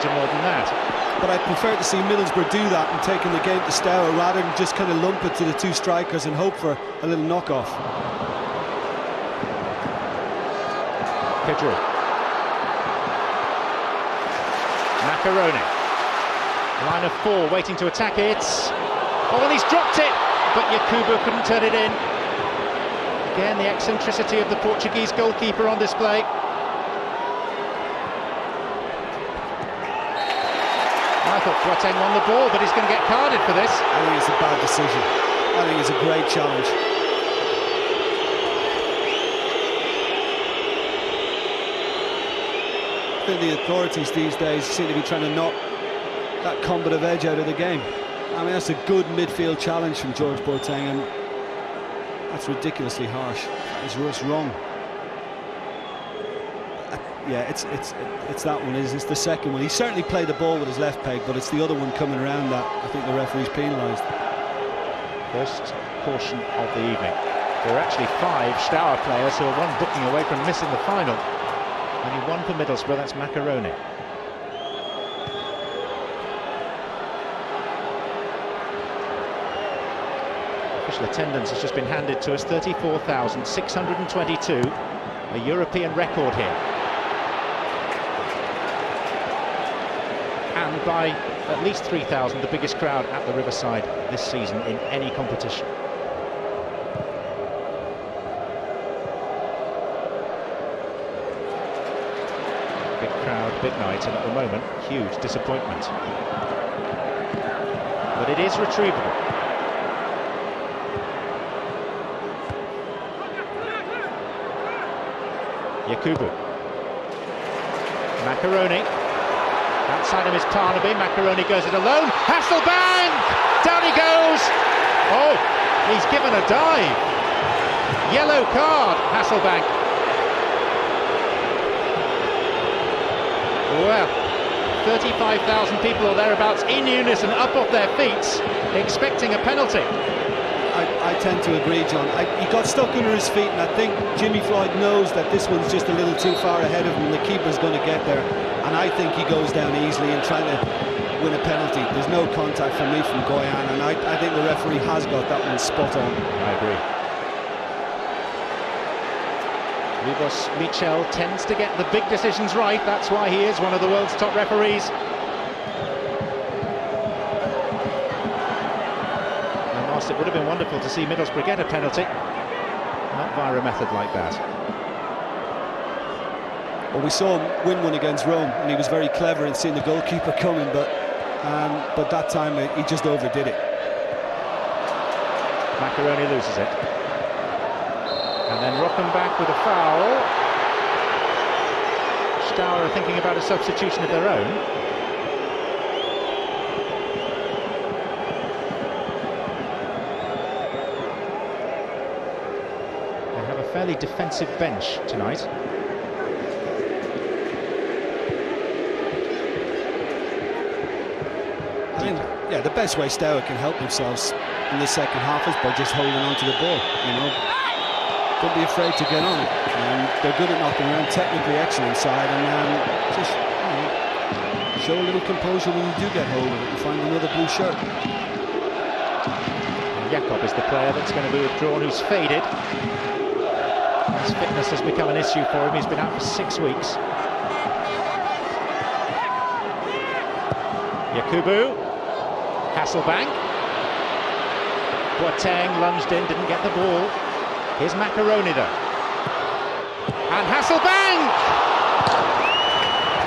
manager more than that. But I prefer to see Middlesbrough do that and taking the game to Steaua rather than just kind of lump it to the two strikers and hope for a little knock-off. Pedro. Macaroni. Line of four waiting to attack it. Oh, and he's dropped it, but Yakubu couldn't turn it in. Again, the eccentricity of the Portuguese goalkeeper on display. I thought Boateng won the ball, but he's going to get carded for this. I think it's a bad decision. I think it's a great challenge. I think the authorities these days seem to be trying to knock that combative edge out of the game. I mean, that's a good midfield challenge from George Boateng, and that's ridiculously harsh. It's wrong. Yeah, it's that one. It's the second one. He certainly played the ball with his left peg, but it's the other one coming around that I think the referee's penalised. First portion of the evening. There are actually 5 Steaua players who are one booking away from missing the final. Only one for Middlesbrough, that's Macaroni. Official attendance has just been handed to us, 34,622, a European record here. And by at least 3,000, the biggest crowd at the Riverside this season in any competition. Big crowd, big night, and at the moment, huge disappointment. But it is retrievable. Yakubu. Macaroni. Outside him is Parnaby. Macaroni goes it alone. Hasselbank! Down he goes! Oh, he's given a dive. Yellow card, Hasselbank. Well, 35,000 people or thereabouts in unison up off their feet, expecting a penalty. I tend to agree, John. He got stuck under his feet, and I think Jimmy Floyd knows that this one's just a little too far ahead of him, and the keeper's going to get there. And I think he goes down easily and trying to win a penalty. There's no contact for me from Goyan, and I think the referee has got that one spot on. I agree. Ribos Michel tends to get the big decisions right. That's why he is one of the world's top referees. And whilst it would have been wonderful to see Middlesbrough get a penalty, not via a method like that. Well, we saw him win one against Rome, and he was very clever in seeing the goalkeeper coming, but that time he just overdid it. Macaroni loses it. And then Rockenbach with a foul. Steaua are thinking about a substitution of their own. They have a fairly defensive bench tonight. I think, yeah, the best way Steaua can help themselves in the second half is by just holding on to the ball, you know. Don't be afraid to get on it. They're good at knocking around, technically excellent side, and just show a little composure when you do get hold of it and find another blue shirt. Jakob is the player that's going to be withdrawn, who's faded. His fitness has become an issue for him. He's been out for 6 weeks. Yakubu, Hasselbank. Boateng lunged in, didn't get the ball. Here's Macaroni though. And Hasselbank!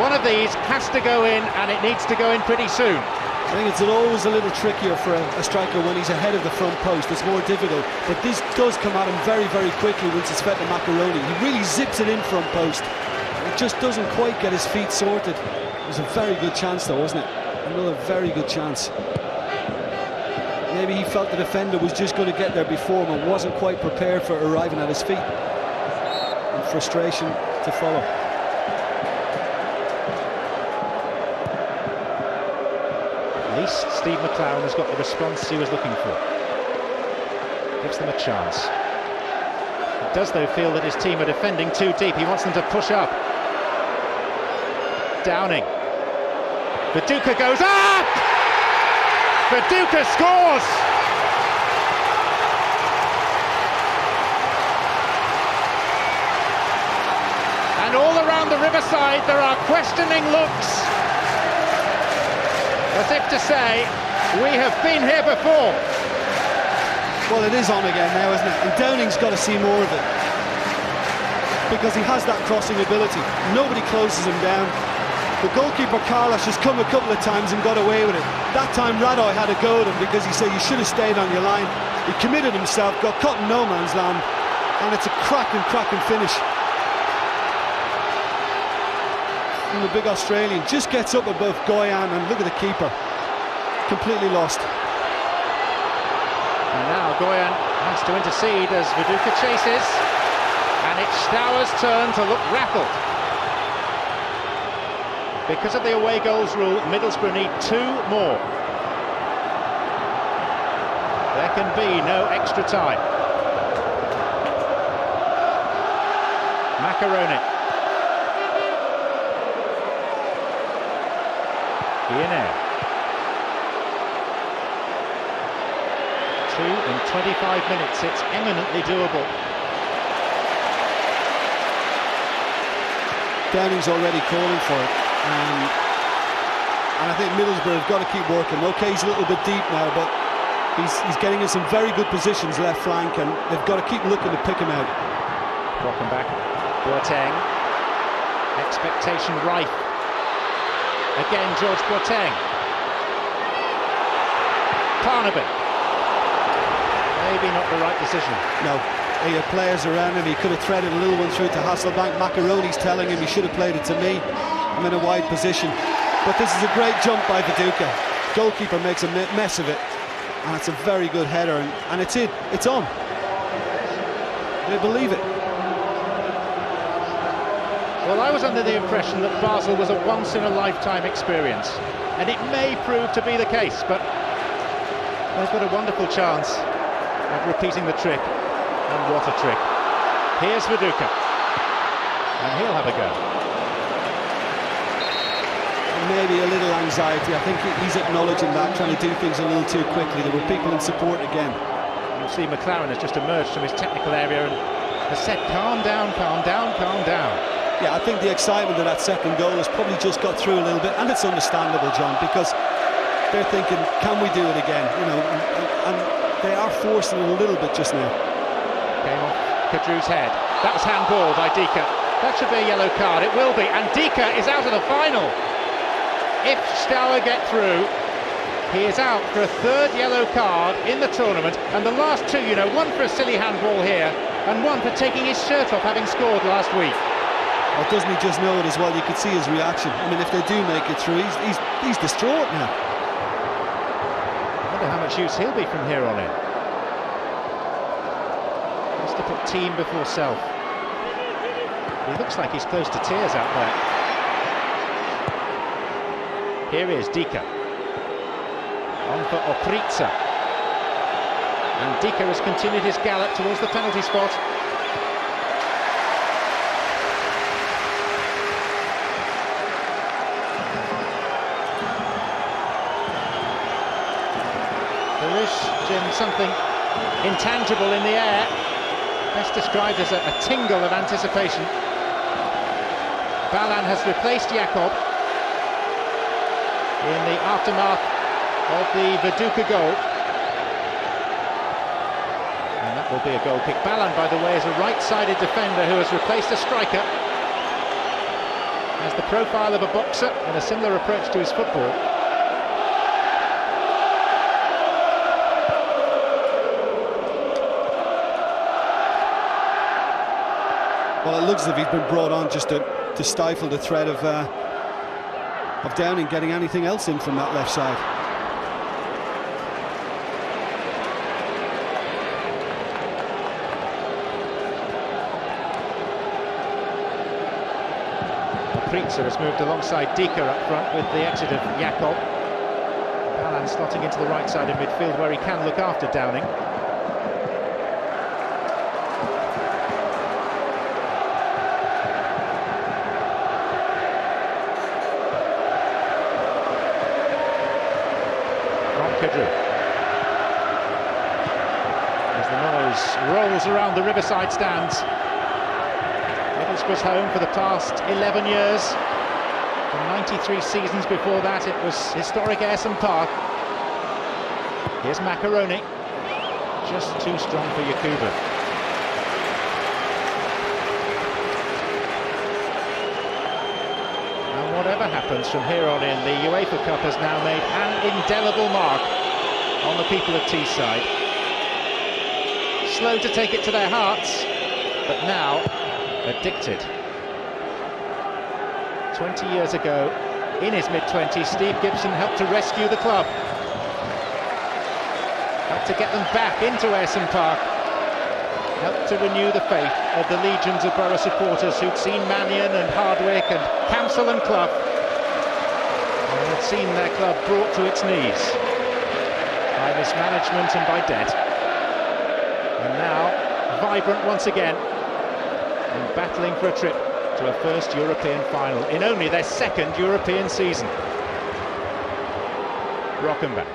One of these has to go in, and it needs to go in pretty soon. I think it's always a little trickier for a striker when he's ahead of the front post. It's more difficult, but this does come at him very, very quickly once it's fed to Macaroni. He really zips it in front post. It just doesn't quite get his feet sorted. It was a very good chance though, wasn't it? Another very good chance. Maybe he felt the defender was just going to get there before him and wasn't quite prepared for arriving at his feet. And frustration to follow. At least Steve McLaren has got the response he was looking for. Gives them a chance. He does though feel that his team are defending too deep. He wants them to push up. Downing. Viduka goes up! Viduka scores! And all around the riverside there are questioning looks, as if to say, we have been here before. Well, it is on again now, isn't it? And Downing's got to see more of it, because he has that crossing ability. Nobody closes him down. The goalkeeper Carlos has come a couple of times and got away with it. That time Radoy had a go at him because he said you should have stayed on your line. He committed himself, got caught in no man's land, and it's a cracking finish. And the big Australian just gets up above Goyan, and look at the keeper, completely lost. And now Goyan has to intercede as Viduka chases, and it's Steaua's turn to look rattled. Because of the away goals rule, Middlesbrough need 2 more. There can be no extra time. Macaroni. Ian 2 in 25 minutes, it's eminently doable. Downing's already calling for it, and I think Middlesbrough have got to keep working. Okay, he's a little bit deep now, but he's getting in some very good positions left flank, and they've got to keep looking to pick him out. Welcome back, Boateng. Expectation rife. Again, George Boateng. Carnaby. Maybe not the right decision. No, he had players around him. He could have threaded a little one through to Hasselbank. Macaroni's telling him he should have played it to me. I'm in a wide position. But this is a great jump by Viduka. Goalkeeper makes a mess of it, and it's a very good header, and it's in. It's on. They believe it. Well, I was under the impression that Basel was a once-in-a-lifetime experience, and it may prove to be the case, but they've got a wonderful chance of repeating the trick, and what a trick. Here's Viduka, and he'll have a go. Maybe a little anxiety. I think he's acknowledging that, trying to do things a little too quickly. There were people in support again. You see McLaren has just emerged from his technical area and has said, calm down, calm down, calm down. Yeah, I think the excitement of that second goal has probably just got through a little bit, and it's understandable, John, because they're thinking, can we do it again? You know, and they are forcing it a little bit just now. Came off Kadru's head. That was handball by Dika. That should be a yellow card. It will be, and Dika is out of the final. If Steaua get through, he is out for a 3rd yellow card in the tournament, and the last 2, you know, one for a silly handball here, and one for taking his shirt off having scored last week. Or doesn't he just know it as well? You could see his reaction. I mean, if they do make it through, he's distraught now. I wonder how much use he'll be from here on in. Has to put team before self. He looks like he's close to tears out there. Here is Dika. On for Opritza. And Dika has continued his gallop towards the penalty spot. There is, Jim, something intangible in the air, best described as a tingle of anticipation. Balan has replaced Jakob in the aftermath of the Viduka goal. And that will be a goal kick. Balan, by the way, is a right-sided defender who has replaced a striker. Has the profile of a boxer and a similar approach to his football. Well, it looks as if he's been brought on just to stifle the threat of Downing getting anything else in from that left side. Opritza has moved alongside Dika up front with the exit of Jakob. Balan slotting into the right side of midfield where he can look after Downing. Kedru. As the noise rolls around the Riverside stands. Middlesbrough's home for the past 11 years. For 93 seasons before that, it was historic Ayresome Park. Here's Macaroni. Just too strong for Yakubu. And whatever happens from here on in, the UEFA Cup has now made an indelible mark on the people of Teesside. Slow to take it to their hearts, but now addicted. 20 years ago, in his mid-20s, Steve Gibson helped to rescue the club. Helped to get them back into Ayresome Park. Helped to renew the faith of the legions of Boro supporters who'd seen Mannion and Hardwick and Cancel and Clough, and had seen their club brought to its knees by mismanagement and by debt. And now, vibrant once again, and battling for a trip to a first European final in only their second European season. Rockenbach.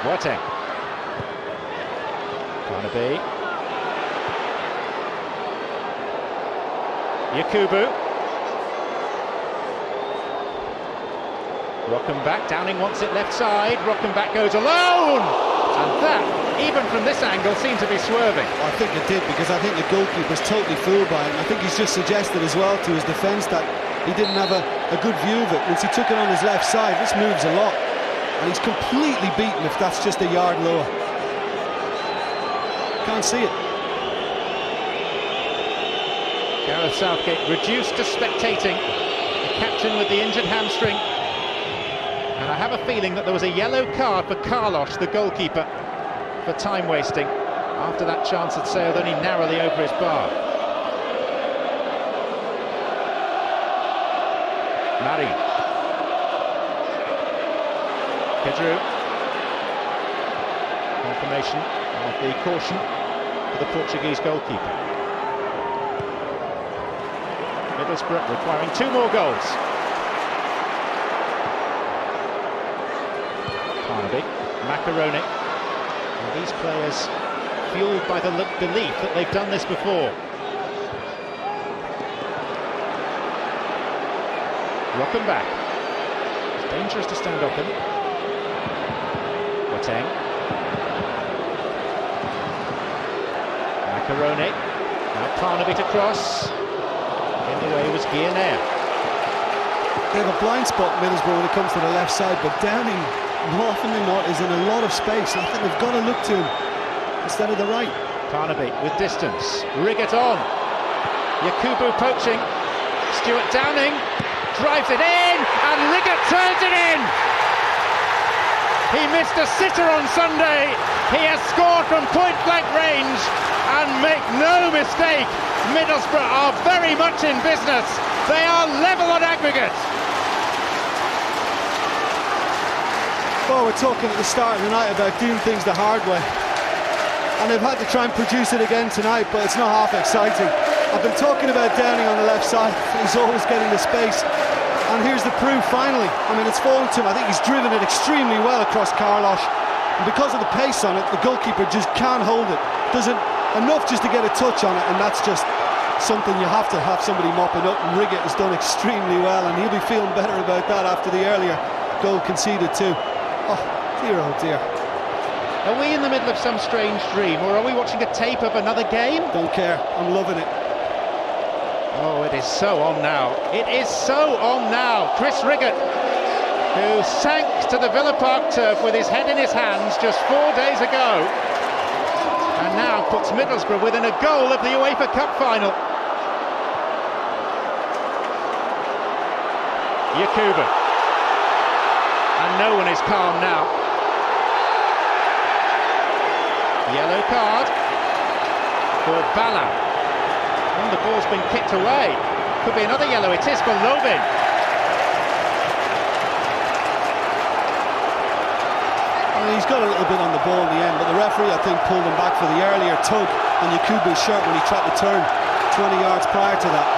Boateng. Barnaby. Yakubu. Rockenbach, Downing wants it left side. Rockenbach goes alone! And that, even from this angle, seemed to be swerving. I think it did, because I think the goalkeeper's totally fooled by him. I think he's just suggested as well to his defence that he didn't have a good view of it. Once he took it on his left side, this moves a lot. And he's completely beaten if that's just a yard lower. Can't see it. Gareth Southgate reduced to spectating. The captain with the injured hamstring. And I have a feeling that there was a yellow card for Carlos, the goalkeeper, for time wasting after that chance had sailed only narrowly over his bar. Mari. Kedru. Confirmation of the caution for the Portuguese goalkeeper. Middlesbrough requiring 2 more goals. Barnaby, Macaroni. And these players fueled by the belief that they've done this before. Rockenbach. It's dangerous to stand up him. Boateng. Macaroni. Now Barnaby to cross. In the way was Guillenea. They have a blind spot, Middlesbrough, when it comes to the left side, but Downing, more often than not, is in a lot of space. I think they've got to look to him instead of the right. Barnaby with distance. Riggett on. Yakubu poaching. Stuart Downing drives it in, and Riggett turns it in. He missed a sitter on Sunday. He has scored from point-blank range, and make no mistake, Middlesbrough are very much in business. They are level on aggregate. Well, we're talking at the start of the night about doing things the hard way, and they've had to try and produce it again tonight, but it's not half exciting. I've been talking about Downing on the left side. He's always getting the space, and here's the proof finally. I mean, it's fallen to him. I think he's driven it extremely well across Carlos, and because of the pace on it, the goalkeeper just can't hold it. Doesn't enough just to get a touch on it, and that's just something you have to have somebody mopping up, and Riggett has done extremely well, and he'll be feeling better about that after the earlier goal conceded too. Oh dear. Are we in the middle of some strange dream, or are we watching a tape of another game? Don't care, I'm loving it. Oh, it is so on now. It is so on now. Chris Riggett, who sank to the Villa Park turf with his head in his hands just 4 days ago, and now puts Middlesbrough within a goal of the UEFA Cup final. Yakubu. And no one is calm now. Yellow card for Bala. And the ball's been kicked away. Could be another yellow. It is for Lovin. I mean, he's got a little bit on the ball in the end, but the referee, I think, pulled him back for the earlier tug on Yakubu's shirt when he tried to turn 20 yards prior to that.